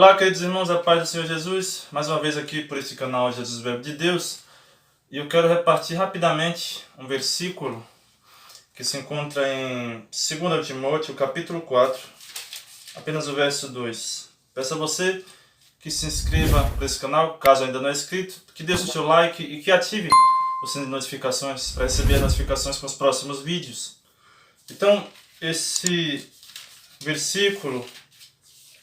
Olá, queridos irmãos, a paz do Senhor Jesus, mais uma vez aqui por este canal Jesus Verbo de Deus, e eu quero repartir rapidamente um versículo que se encontra em 2 Timóteo, capítulo 4, apenas o verso 2. Peço a você que se inscreva para esse canal, caso ainda não é inscrito, que deixe o seu like e que ative o sininho de notificações para receber as notificações com os próximos vídeos. Então, esse versículo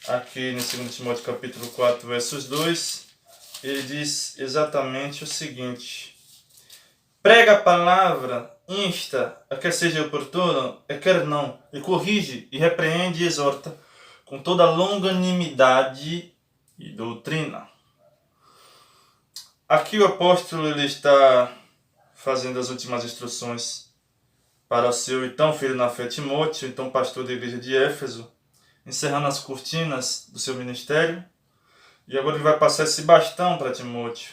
aqui no 2 Timóteo capítulo 4, versos 2, ele diz exatamente o seguinte: prega a palavra, insta a quer seja oportuno, a quer não, e corrige, e repreende e exorta com toda longanimidade e doutrina. Aqui o apóstolo ele está fazendo as últimas instruções para o seu então filho na fé Timóteo, então pastor da igreja de Éfeso, encerrando as cortinas do seu ministério, e agora ele vai passar esse bastão para Timóteo.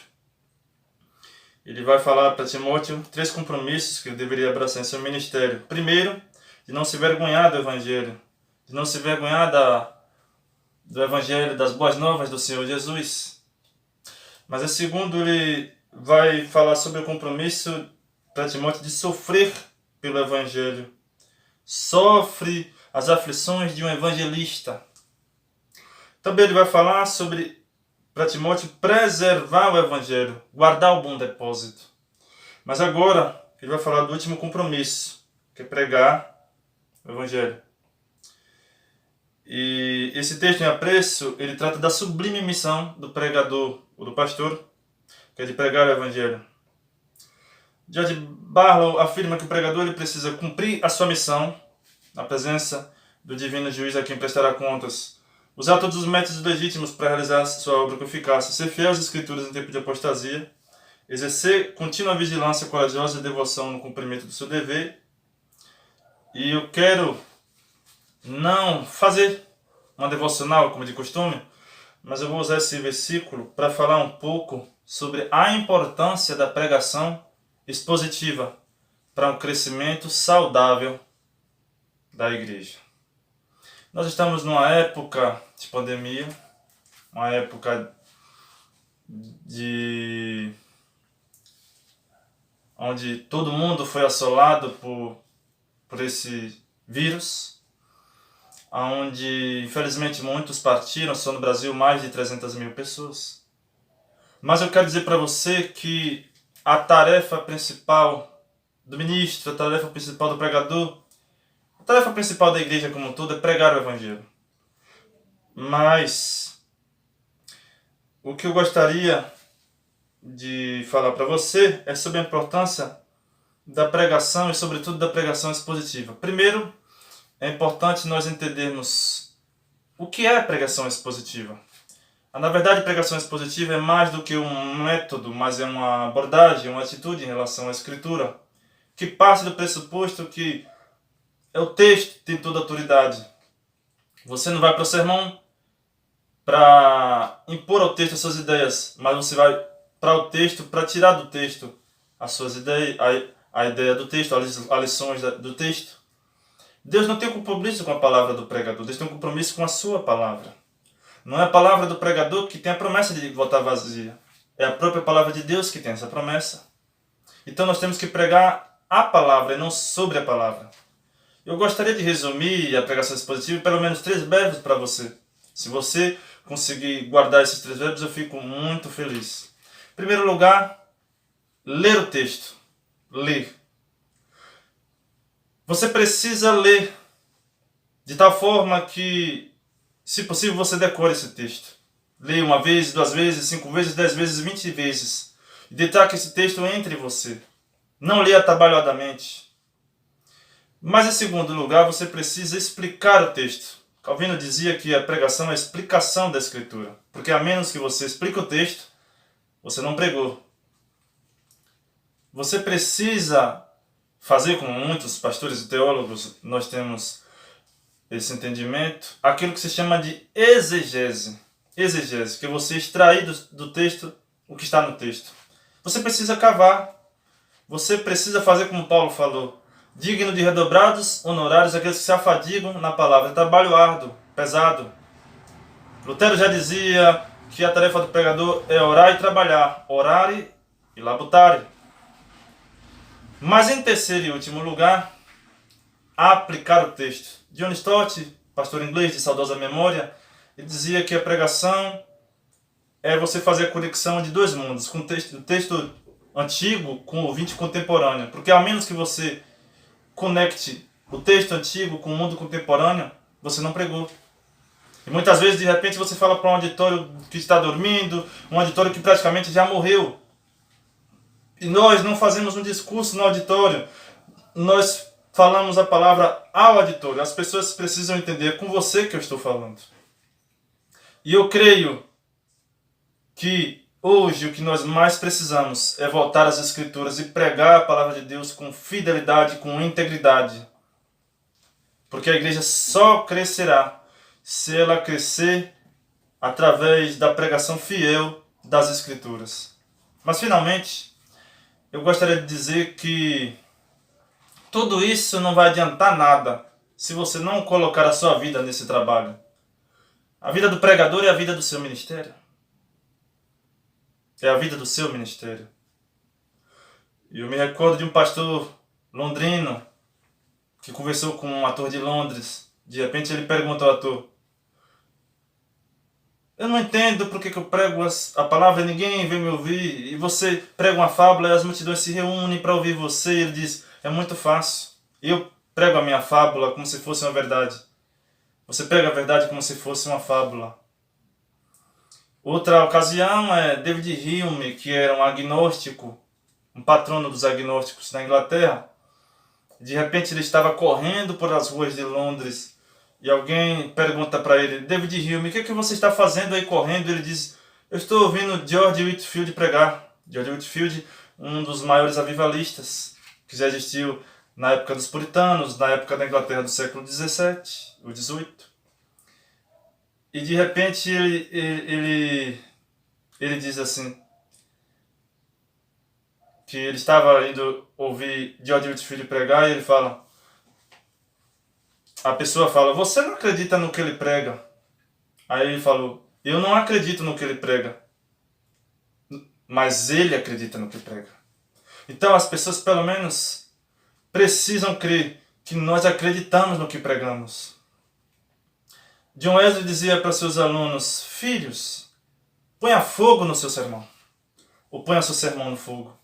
Ele vai falar para Timóteo 3 compromissos que ele deveria abraçar em seu ministério. Primeiro, de não se vergonhar do Evangelho, de não se vergonhar do Evangelho, das boas novas do Senhor Jesus. Mas em segundo, ele vai falar sobre o compromisso para Timóteo de sofrer pelo Evangelho. Sofre as aflições de um evangelista. Também ele vai falar sobre, para Timóteo, preservar o Evangelho, guardar o bom depósito. Mas agora, ele vai falar do último compromisso, que é pregar o Evangelho. E esse texto em apreço, ele trata da sublime missão do pregador, ou do pastor, que é de pregar o Evangelho. George Barlow afirma que o pregador ele precisa cumprir a sua missão, na presença do divino juiz a quem prestará contas, usar todos os métodos legítimos para realizar sua obra com eficácia, ser fiel às escrituras em tempo de apostasia, exercer contínua vigilância corajosa e devoção no cumprimento do seu dever. E eu quero não fazer uma devocional como de costume, mas eu vou usar esse versículo para falar um pouco sobre a importância da pregação expositiva para um crescimento saudável da igreja. Nós estamos numa época de pandemia, uma época onde todo mundo foi assolado por esse vírus, onde infelizmente muitos partiram, só no Brasil mais de 300 mil pessoas. Mas eu quero dizer para você que a tarefa principal do ministro, a tarefa principal do pregador, a tarefa principal da igreja como um todo é pregar o Evangelho. Mas o que eu gostaria de falar para você é sobre a importância da pregação e sobretudo da pregação expositiva. Primeiro, é importante nós entendermos o que é a pregação expositiva. Na verdade, a pregação expositiva é mais do que um método, mas é uma abordagem, uma atitude em relação à Escritura, que parte do pressuposto que é o texto que tem toda a autoridade. Você não vai para o sermão para impor ao texto as suas ideias, mas você vai para o texto para tirar do texto as suas ideias, a ideia do texto, as lições do texto. Deus não tem um compromisso com a palavra do pregador, Deus tem um compromisso com a sua palavra. Não é a palavra do pregador que tem a promessa de voltar vazia. É a própria palavra de Deus que tem essa promessa. Então nós temos que pregar a palavra e não sobre a palavra. Eu gostaria de resumir a pregação expositiva em pelo menos 3 verbos para você. Se você conseguir guardar esses 3 verbos, eu fico muito feliz. Em primeiro lugar, ler o texto. Ler. Você precisa ler de tal forma que, se possível, você decore esse texto. Leia 1 vez, 2 vezes, 5 vezes, 10 vezes, 20 vezes. E deixar que esse texto entre em você. Não leia atabalhadamente. Mas, em segundo lugar, você precisa explicar o texto. Calvino dizia que a pregação é a explicação da Escritura. Porque a menos que você explique o texto, você não pregou. Você precisa fazer, como muitos pastores e teólogos, nós temos esse entendimento, aquilo que se chama de exegese. Exegese, que é você extrair do texto o que está no texto. Você precisa cavar. Você precisa fazer como Paulo falou. Digno de redobrados honorários aqueles que se afadigam na palavra. É trabalho árduo, pesado. Lutero já dizia que a tarefa do pregador é orar e trabalhar. Orare e labutare. Mas em terceiro e último lugar, aplicar o texto. John Stott, pastor inglês de saudosa memória, ele dizia que a pregação é você fazer a conexão de 2 mundos, com o texto antigo com o ouvinte contemporâneo. Porque a menos que você conecte o texto antigo com o mundo contemporâneo, você não pregou. E muitas vezes, de repente, você fala para um auditório que está dormindo, um auditório que praticamente já morreu. E nós não fazemos um discurso no auditório, nós falamos a palavra ao auditório. As pessoas precisam entender, é com você que eu estou falando. E eu creio que hoje o que nós mais precisamos é voltar às Escrituras e pregar a palavra de Deus com fidelidade, com integridade. Porque a igreja só crescerá se ela crescer através da pregação fiel das Escrituras. Mas finalmente, eu gostaria de dizer que tudo isso não vai adiantar nada se você não colocar a sua vida nesse trabalho. A vida do pregador é a vida do seu ministério. É a vida do seu ministério. E eu me recordo de um pastor londrino que conversou com um ator de Londres. De repente ele perguntou ao ator: eu não entendo porque que eu prego a palavra e ninguém vem me ouvir. E você prega uma fábula e as multidões se reúnem para ouvir você. E ele diz: é muito fácil. Eu prego a minha fábula como se fosse uma verdade. Você prega a verdade como se fosse uma fábula. Outra ocasião é David Hume, que era um agnóstico, um patrono dos agnósticos na Inglaterra. De repente ele estava correndo por as ruas de Londres e alguém pergunta para ele: David Hume, o que você está fazendo aí correndo? Ele diz: eu estou ouvindo George Whitefield pregar. George Whitefield, um dos maiores avivalistas que já existiu na época dos puritanos, na época da Inglaterra do século XVII, ou XVIII. E de repente ele diz assim, que ele estava indo ouvir George Whitefield pregar e ele fala, a pessoa fala: você não acredita no que ele prega? Aí ele falou: eu não acredito no que ele prega, mas ele acredita no que prega. Então as pessoas pelo menos precisam crer que nós acreditamos no que pregamos. John Wesley dizia para seus alunos: filhos, ponha fogo no seu sermão, ou ponha seu sermão no fogo.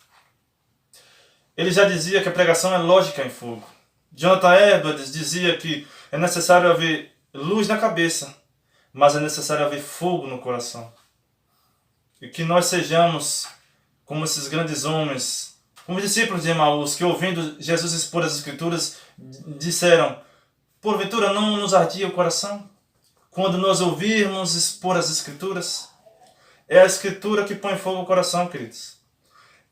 Ele já dizia que a pregação é lógica em fogo. Jonathan Edwards dizia que é necessário haver luz na cabeça, mas é necessário haver fogo no coração. E que nós sejamos como esses grandes homens, como os discípulos de Emaús, que ouvindo Jesus expor as Escrituras, disseram: porventura não nos ardia o coração quando nós ouvirmos expor as Escrituras? É a Escritura que põe fogo no coração, queridos.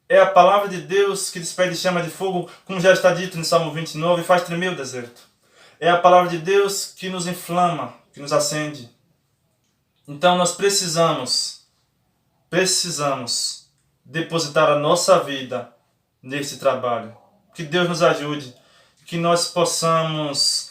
É a palavra de Deus que despede chama de fogo, como já está dito no Salmo 29, e faz tremer o deserto. É a palavra de Deus que nos inflama, que nos acende. Então nós precisamos depositar a nossa vida nesse trabalho. Que Deus nos ajude, que nós possamos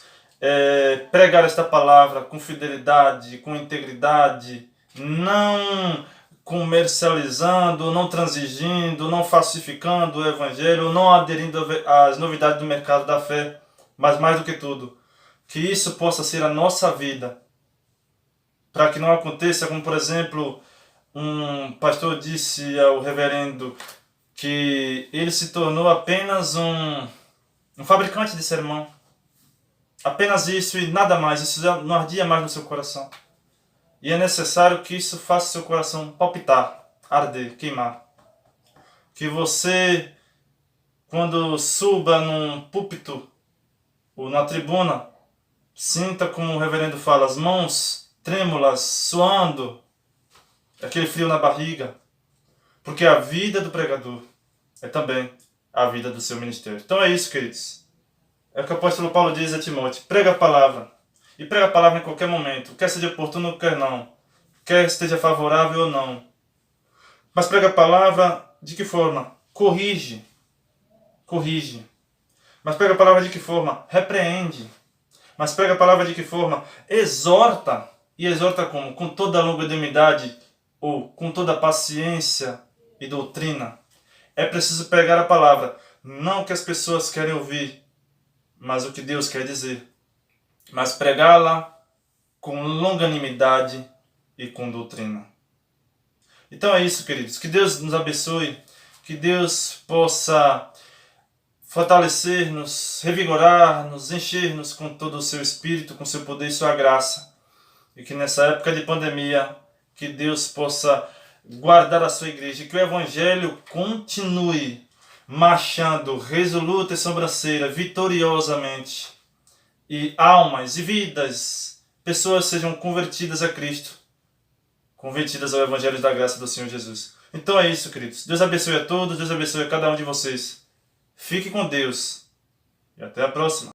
pregar esta palavra com fidelidade, com integridade, não comercializando, não transigindo, não falsificando o Evangelho, não aderindo às novidades do mercado da fé, mas mais do que tudo, que isso possa ser a nossa vida, para que não aconteça como, por exemplo, um pastor disse ao reverendo que ele se tornou apenas um fabricante de sermão. Apenas isso e nada mais, isso já não ardia mais no seu coração. E é necessário que isso faça seu coração palpitar, arder, queimar. Que você, quando suba num púlpito ou na tribuna, sinta, como o reverendo fala, as mãos trêmulas, suando, aquele frio na barriga. Porque a vida do pregador é também a vida do seu ministério. Então é isso, queridos. É o que o apóstolo Paulo diz a Timóteo: prega a palavra. E prega a palavra em qualquer momento, quer seja oportuno, quer não, quer esteja favorável ou não. Mas prega a palavra de que forma? Corrige. Mas prega a palavra de que forma? Repreende. Mas prega a palavra de que forma? Exorta. E exorta como? Com toda a longanimidade ou com toda a paciência e doutrina. É preciso pregar a palavra, não o que as pessoas querem ouvir, mas o que Deus quer dizer. Mas pregá-la com longanimidade e com doutrina. Então é isso, queridos. Que Deus nos abençoe, que Deus possa fortalecer-nos, revigorar-nos, encher-nos com todo o seu Espírito, com seu poder e sua graça. E que nessa época de pandemia, que Deus possa guardar a sua igreja, que o Evangelho continue marchando resoluta e sobranceira, vitoriosamente, e almas e vidas, pessoas sejam convertidas a Cristo, convertidas ao Evangelho da graça do Senhor Jesus. Então é isso, queridos. Deus abençoe a todos, Deus abençoe a cada um de vocês. Fique com Deus e até a próxima.